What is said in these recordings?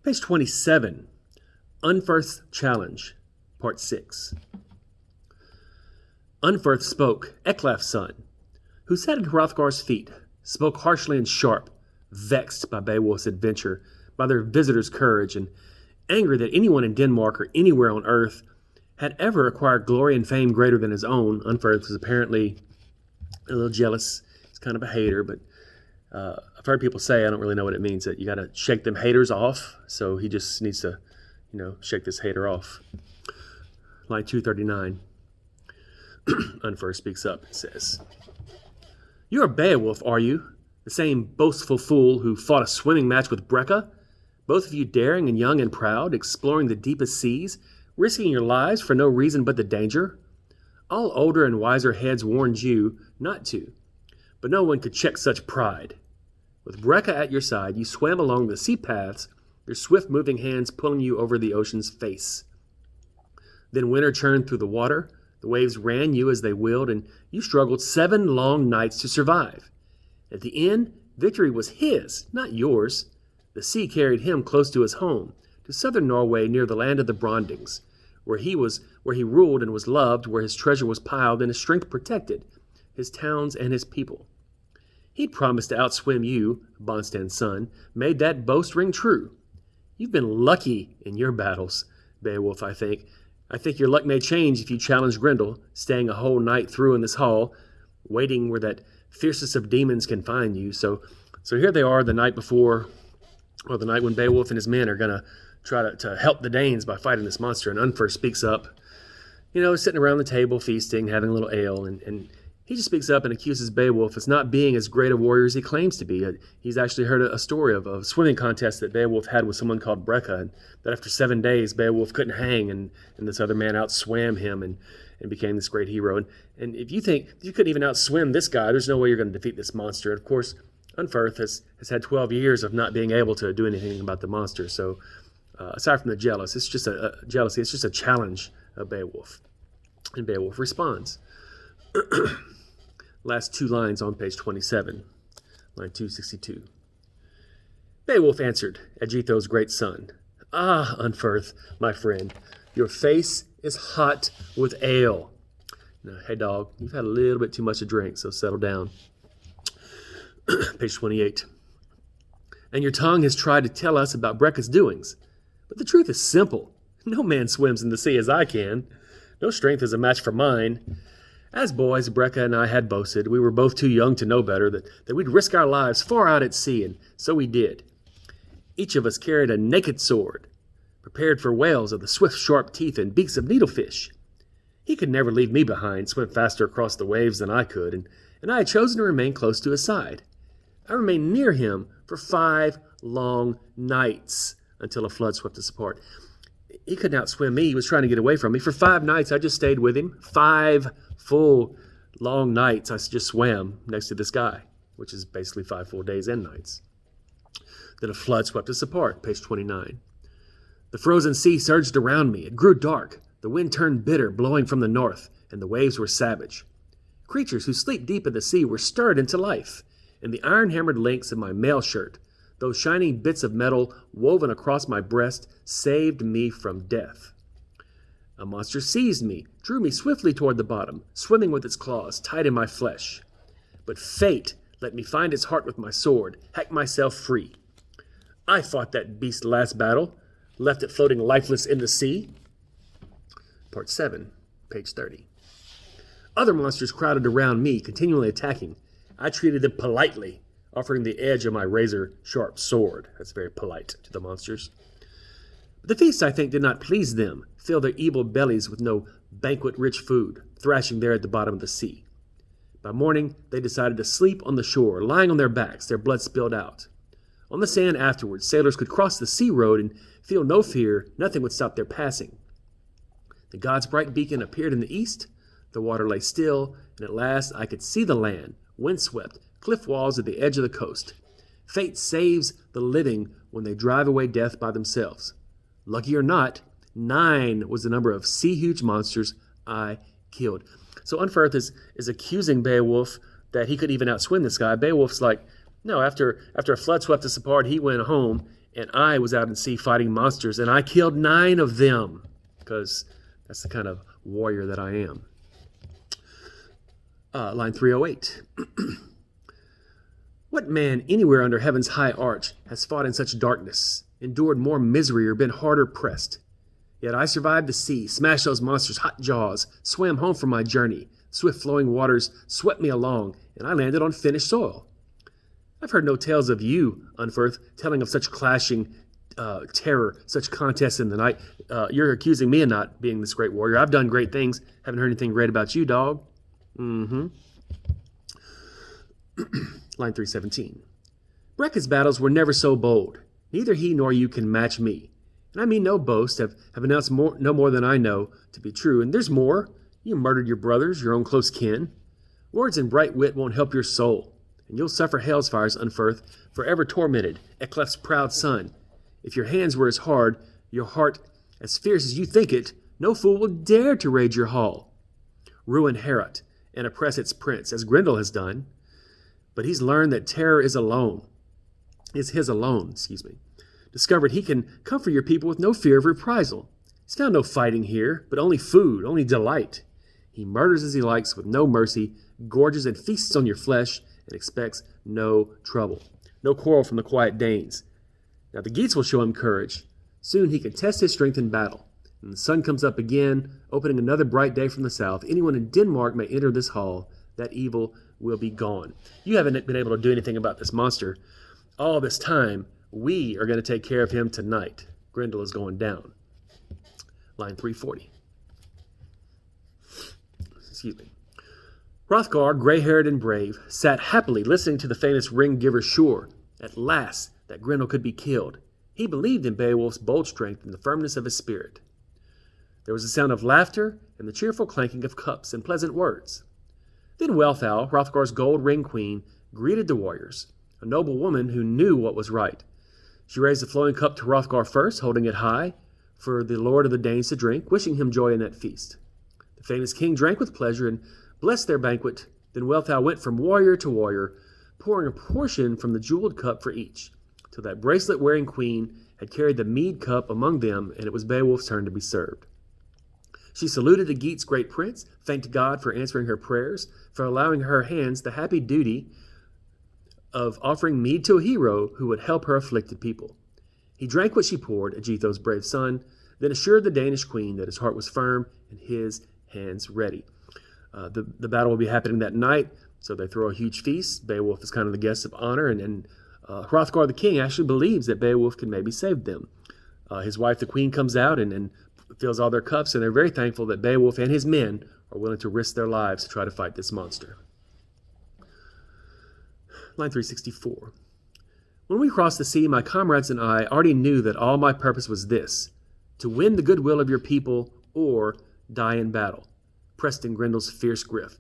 Page 27, Unferth's Challenge, Part 6. Unferth spoke, Ecglaf's son, who sat at Hrothgar's feet, spoke harshly and sharp, vexed by Beowulf's adventure, by their visitor's courage, and angry that anyone in Denmark or anywhere on earth had ever acquired glory and fame greater than his own. Unferth was apparently a little jealous. He's kind of a hater, but I've heard people say, I don't really know what it means, that you got to shake them haters off. So he just needs to, shake this hater off. Line 239. Unferth speaks up and says, "You are Beowulf, are you? The same boastful fool who fought a swimming match with Breca? Both of you daring and young and proud, exploring the deepest seas, risking your lives for no reason but the danger? All older and wiser heads warned you not to, but no one could check such pride. With Breca at your side, you swam along the sea paths, your swift-moving hands pulling you over the ocean's face. Then winter churned through the water, the waves ran you as they willed, and you struggled 7 long nights to survive. At the end, victory was his, not yours. The sea carried him close to his home, to southern Norway near the land of the Brondings, where he ruled and was loved, where his treasure was piled and his strength protected, his towns and his people. He'd promised to outswim you, Bonstan's son, made that boast ring true. You've been lucky in your battles, Beowulf, I think. I think your luck may change if you challenge Grendel, staying a whole night through in this hall, waiting where that fiercest of demons can find you." So here they are the night before, or the night when Beowulf and his men are going to try to help the Danes by fighting this monster. And Unferth speaks up, sitting around the table, feasting, having a little ale, and he just speaks up and accuses Beowulf of not being as great a warrior as he claims to be. He's actually heard a story of a swimming contest that Beowulf had with someone called Breca, and that after 7 days, Beowulf couldn't hang, and this other man outswam him and became this great hero. And if you think you couldn't even outswim this guy, there's no way you're going to defeat this monster. And of course, Unferth has had 12 years of not being able to do anything about the monster. So aside from the jealousy, it's just a challenge of Beowulf. And Beowulf responds. Last 2 lines on page 27, line 262. Beowulf answered, Egetho's great son, "Ah, Unferth, my friend, your face is hot with ale." Now, hey, dog, you've had a little bit too much to drink, so settle down. Page 28. "And your tongue has tried to tell us about Breca's doings. But the truth is simple. No man swims in the sea as I can. No strength is a match for mine. As boys, Breca and I had boasted, we were both too young to know better, that we'd risk our lives far out at sea, and so we did. Each of us carried a naked sword, prepared for whales of the swift, sharp teeth and beaks of needlefish. He could never leave me behind, swim faster across the waves than I could, and I had chosen to remain close to his side. I remained near him for 5 long nights until a flood swept us apart. He couldn't outswim me. He was trying to get away from me. For 5 nights, I just stayed with him. 5 full long nights, I just swam next to this guy, which is basically 5 full days and nights. Then a flood swept us apart." Page 29. "The frozen sea surged around me. It grew dark. The wind turned bitter, blowing from the north, and the waves were savage. Creatures who sleep deep in the sea were stirred into life, and the iron-hammered links of my mail shirt, those shining bits of metal woven across my breast, saved me from death. A monster seized me, drew me swiftly toward the bottom, swimming with its claws tight in my flesh. But fate let me find its heart with my sword, hack myself free. I fought that beast last battle, left it floating lifeless in the sea." Part 7, page 30. "Other monsters crowded around me, continually attacking. I treated them politely, offering the edge of my razor-sharp sword." That's very polite to the monsters. "But the feast, I think, did not please them, fill their evil bellies with no banquet-rich food, thrashing there at the bottom of the sea. By morning, they decided to sleep on the shore, lying on their backs, their blood spilled out. On the sand afterwards, sailors could cross the sea road and feel no fear, nothing would stop their passing. The god's bright beacon appeared in the east, the water lay still, and at last I could see the land, windswept, cliff walls at the edge of the coast. Fate saves the living when they drive away death by themselves. Lucky or not, 9 was the number of sea-huge monsters I killed." So Unferth is accusing Beowulf that he could even outswim this guy. Beowulf's like, no, after a flood swept us apart, he went home and I was out in sea fighting monsters, and I killed 9 of them, because that's the kind of warrior that I am. Line 308. What man anywhere under heaven's high arch has fought in such darkness, endured more misery, or been harder pressed? Yet I survived the sea, smashed those monsters' hot jaws, swam home from my journey. Swift flowing waters swept me along, and I landed on finished soil. I've heard no tales of you, Unferth, telling of such clashing terror, such contests in the night. You're accusing me of not being this great warrior. I've done great things. Haven't heard anything great about you, dog. Line 317. Brecca's battles were never so bold. Neither he nor you can match me. And I mean no boast, have announced no more than I know to be true. And there's more. You murdered your brothers, your own close kin. Words and bright wit won't help your soul. And you'll suffer hell's fires, Unferth, forever tormented, Eclef's proud son. If your hands were as hard, your heart as fierce as you think it, no fool will dare to raid your hall. Ruin Herat and oppress its prince, as Grendel has done. But he's learned that terror is his alone. Discovered he can comfort your people with no fear of reprisal. He's found no fighting here, but only food, only delight. He murders as he likes with no mercy, gorges and feasts on your flesh, and expects no trouble. No quarrel from the quiet Danes. Now the Geats will show him courage. Soon he can test his strength in battle. And the sun comes up again, opening another bright day from the south. Anyone in Denmark may enter this hall. That evil will be gone. You haven't been able to do anything about this monster. All this time, we are going to take care of him tonight. Grendel is going down. Line 340. Hrothgar, gray-haired and brave, sat happily listening to the famous ring-giver sure. At last, that Grendel could be killed. He believed in Beowulf's bold strength and the firmness of his spirit. There was a sound of laughter and the cheerful clanking of cups and pleasant words. Then Wealhtheow, Hrothgar's gold-ringed queen, greeted the warriors, a noble woman who knew what was right. She raised the flowing cup to Hrothgar first, holding it high, for the lord of the Danes to drink, wishing him joy in that feast. The famous king drank with pleasure and blessed their banquet. Then Wealhtheow went from warrior to warrior, pouring a portion from the jeweled cup for each, till that bracelet-wearing queen had carried the mead cup among them, and it was Beowulf's turn to be served. She saluted the Geats' great prince, thanked God for answering her prayers, for allowing her hands the happy duty of offering mead to a hero who would help her afflicted people. He drank what she poured, Aethel's brave son, then assured the Danish queen that his heart was firm and his hands ready. The battle will be happening that night, so they throw a huge feast. Beowulf is kind of the guest of honor, and Hrothgar the king actually believes that Beowulf can maybe save them. His wife, the queen, comes out and fills all their cups, and they're very thankful that Beowulf and his men are willing to risk their lives to try to fight this monster. Line 364. When we crossed the sea, my comrades and I already knew that all my purpose was this: to win the goodwill of your people or die in battle. Pressed in Grendel's fierce grip.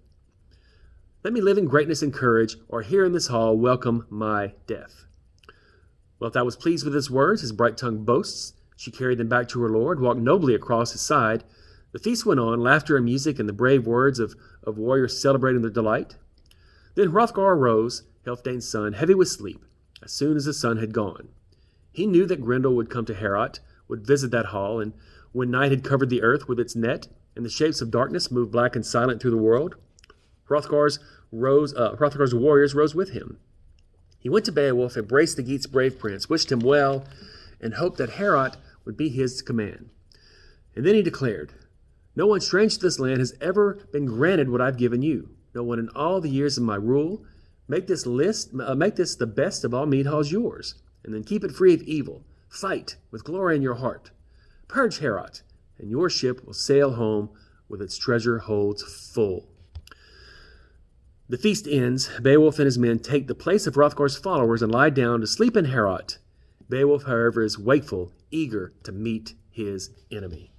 Let me live in greatness and courage, or here in this hall welcome my death. Wealhtheow was pleased with his words, his bright-tongued boasts. She carried them back to her lord, walked nobly across his side. The feast went on, laughter and music, and the brave words of warriors celebrating their delight. Then Hrothgar arose, Healfdane's son, heavy with sleep, as soon as the sun had gone. He knew that Grendel would come to Herat, would visit that hall, and when night had covered the earth with its net, and the shapes of darkness moved black and silent through the world, Hrothgar's warriors rose with him. He went to Beowulf, embraced the Geats' brave prince, wished him well, and hoped that Herat would be his command. And then he declared, "No one strange to this land has ever been granted what I've given you. No one in all the years of my rule. Make this the best of all mead halls yours, and then keep it free of evil. Fight with glory in your heart. Purge Herat, and your ship will sail home with its treasure holds full." The feast ends. Beowulf and his men take the place of Hrothgar's followers and lie down to sleep in Herat. Beowulf, however, is wakeful, eager to meet his enemy.